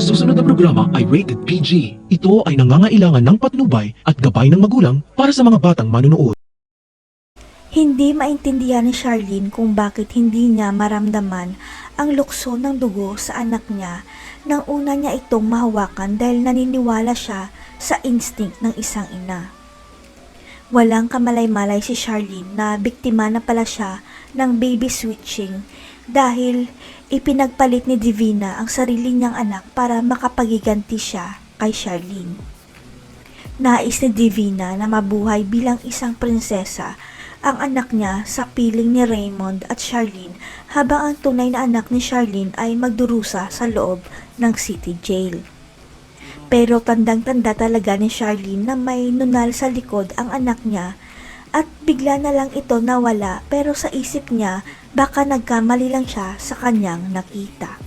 Ang susunod na programa ay rated PG. Ito ay nangangailangan ng patnubay at gabay ng magulang para sa mga batang manunood. Hindi maintindihan ni Charlene kung bakit hindi niya maramdaman ang lukso ng dugo sa anak niya nang una niya itong mahawakan dahil naniniwala siya sa instinct ng isang ina. Walang kamalay-malay si Charlene na biktima na pala siya ng baby switching dahil ipinagpalit ni Divina ang sarili niyang anak para makapagiganti siya kay Charlene. Nais ni Divina na mabuhay bilang isang prinsesa ang anak niya sa piling ni Raymond at Charlene habang ang tunay na anak ni Charlene ay magdurusa sa loob ng city jail. Pero tandang-tanda talaga ni Charlene na may nunal sa likod ang anak niya at bigla na lang ito nawala pero sa isip niya baka nagkamali lang siya sa kanyang nakita.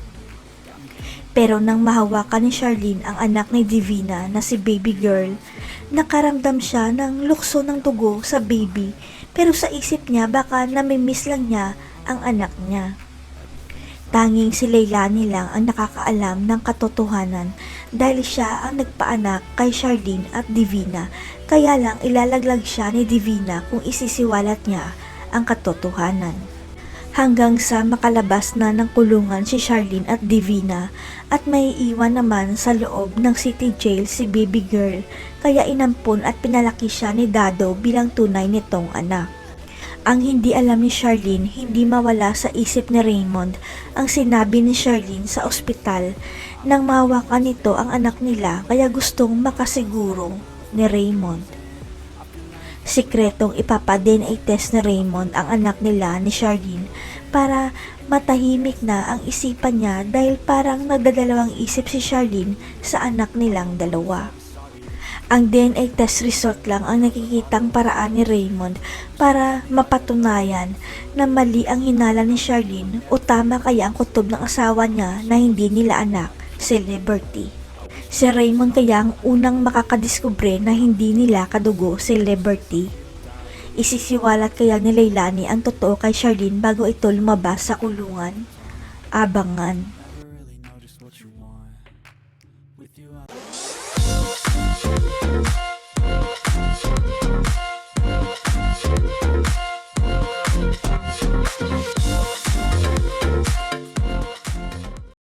Pero nang mahawakan ni Charlene ang anak ni Divina na si baby girl, nakaramdam siya ng lukso ng dugo sa baby pero sa isip niya baka namimiss lang niya ang anak niya. Tanging si Leilani lang ang nakakaalam ng katotohanan dahil siya ang nagpaanak kay Charlene at Divina, kaya lang ilalaglag siya ni Divina kung isisiwalat niya ang katotohanan. Hanggang sa makalabas na ng kulungan si Charlene at Divina at may iwan naman sa loob ng city jail si baby girl, kaya inampon at pinalaki siya ni Dado bilang tunay nitong anak. Ang hindi alam ni Charlene, hindi mawala sa isip ni Raymond ang sinabi ni Charlene sa ospital nang mahawakan nito ang anak nila kaya gustong makasiguro ni Raymond. Sikretong ipapa-DNA test ni Raymond ang anak nila ni Charlene para matahimik na ang isipan niya dahil parang nagdadalawang isip si Charlene sa anak nilang dalawa. Ang DNA test result lang ang nakikitang paraan ni Raymond para mapatunayan na mali ang hinala ni Charlene o tama kaya ang kutob ng asawa niya na hindi nila anak, si Liberty. Si Raymond kaya ang unang makakadiskubre na hindi nila kadugo si Liberty. Isisiwalat kaya ni Leilani ang totoo kay Charlene bago ito lumabas sa kulungan? Abangan.